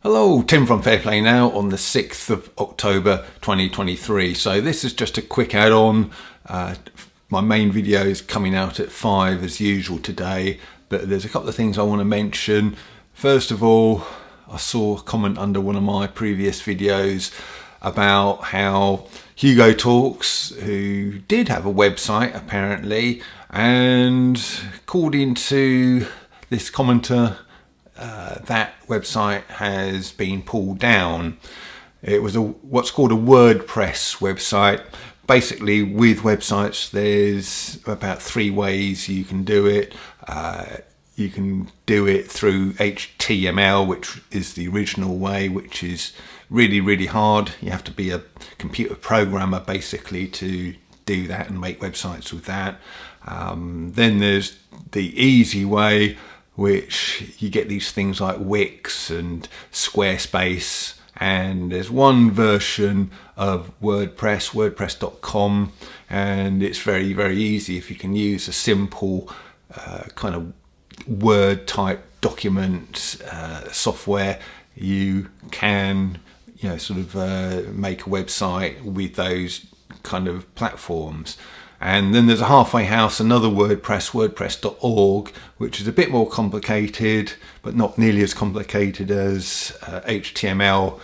Hello, Tim from Fair Play Now on the 6th of October 2023. So this is just a quick add-on. My main video is coming out at 5 as usual today, but there's a couple of things I want to mention. First of all, I saw a comment under one of my previous videos about how Hugo Talks, who did have a website apparently, and according to this commenter, that website has been pulled down. It was what's called a WordPress website. Basically, with websites, there's about 3 ways you can do it. You can do it through HTML, which is the original way, which is really hard. You have to be a computer programmer basically to do that and make websites with that. Then there's the easy way, which you get these things like Wix and Squarespace, and there's one version of WordPress, wordpress.com, and it's very easy. If you can use a simple kind of Word type document software, you can sort of make a website with those kind of platforms. And then there's a halfway house, another WordPress, wordpress.org, which is a bit more complicated, but not nearly as complicated as HTML.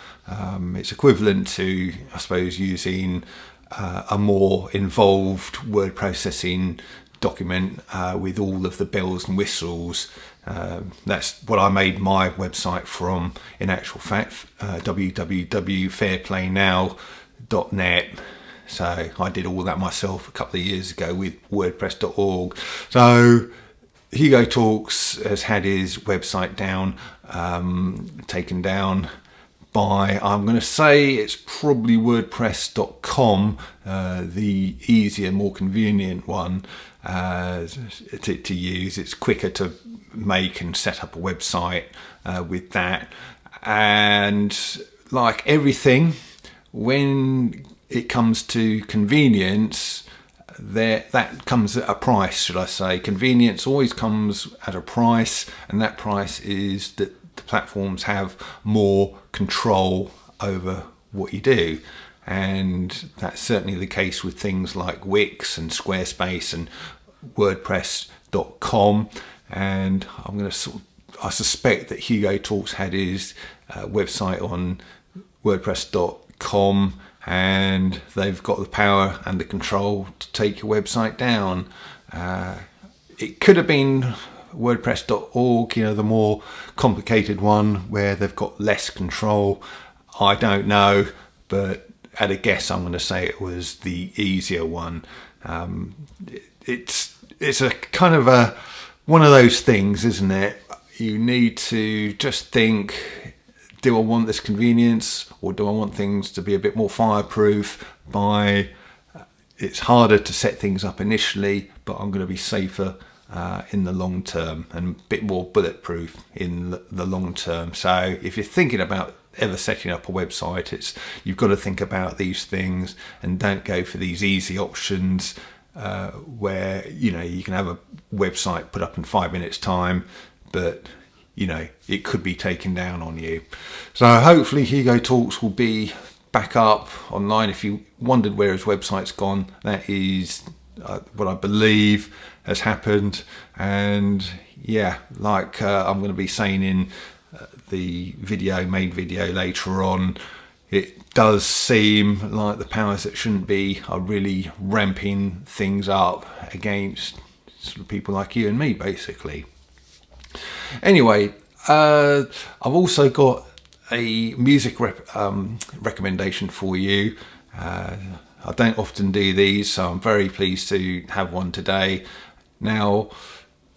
It's equivalent to, I suppose, using a more involved word processing document with all of the bells and whistles. That's what I made my website from, in actual fact, www.fairplaynow.net. So I did all that myself a couple of years ago with wordpress.org. So Hugo Talks has had his website down, taken down by, I'm going to say it's probably wordpress.com, the easier, more convenient one to use. It's quicker to make and set up a website with that. And like everything, when it comes to convenience, that comes at a price, should I say. Convenience always comes at a price, and that price is that the platforms have more control over what you do. And that's certainly the case with things like Wix and Squarespace and WordPress.com. And I suspect that Hugo Talks had his website on WordPress.com, and they've got the power and the control to take your website down. It could have been WordPress.org, the more complicated one where they've got less control. I don't know, but at a guess, I'm going to say it was the easier one. It's a kind of one of those things, isn't it? You need to just think, do I want this convenience, or do I want things to be a bit more fireproof? It's harder to set things up initially, but I'm going to be safer in the long term and a bit more bulletproof in the long term. So if you're thinking about ever setting up a website, you've got to think about these things and don't go for these easy options where you can have a website put up in 5 minutes time, but it could be taken down on you. So hopefully Hugo Talks will be back up online. If you wondered where his website's gone, that is what I believe has happened. And yeah, like I'm going to be saying in the main video later on, it does seem like the powers that shouldn't be are really ramping things up against sort of people like you and me, basically. Anyway, I've also got a music recommendation for you. I don't often do these, so I'm very pleased to have one today. Now,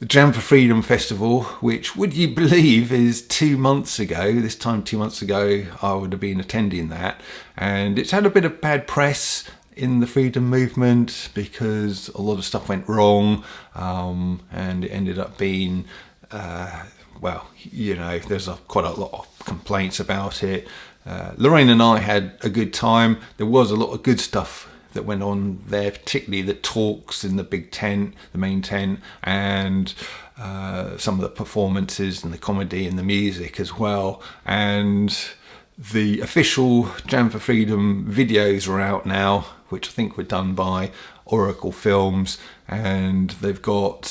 the Jam for Freedom Festival, which, would you believe, is 2 months ago. This time 2 months ago, I would have been attending that. And it's had a bit of bad press in the freedom movement because a lot of stuff went wrong, and it ended up being there's quite a lot of complaints about it. Lorraine and I had a good time. There was a lot of good stuff that went on there, particularly the talks in the big tent, the main tent, and some of the performances and the comedy and the music as well. And the official Jam for Freedom videos are out now, which I think were done by Oracle Films, and they've got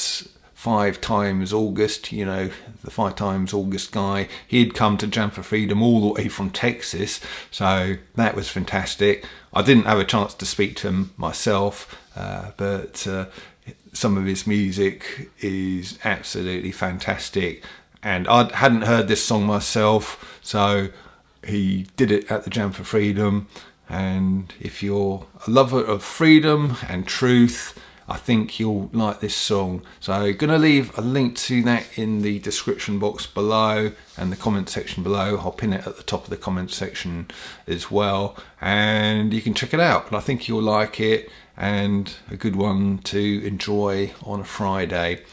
5 times August, you know, the 5 times August guy. He'd come to Jam for Freedom all the way from Texas, so that was fantastic. I didn't have a chance to speak to him myself, but some of his music is absolutely fantastic, and I hadn't heard this song myself, so he did it at the Jam for Freedom. And if you're a lover of freedom and truth, I think you'll like this song. So I'm going to leave a link to that in the description box below and the comment section below. I'll pin it at the top of the comment section as well, and you can check it out. But I think you'll like it, and a good one to enjoy on a Friday.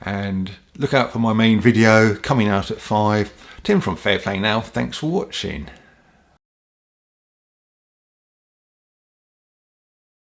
And look out for my main video coming out at 5. Tim from Fair Play Now, thanks for watching.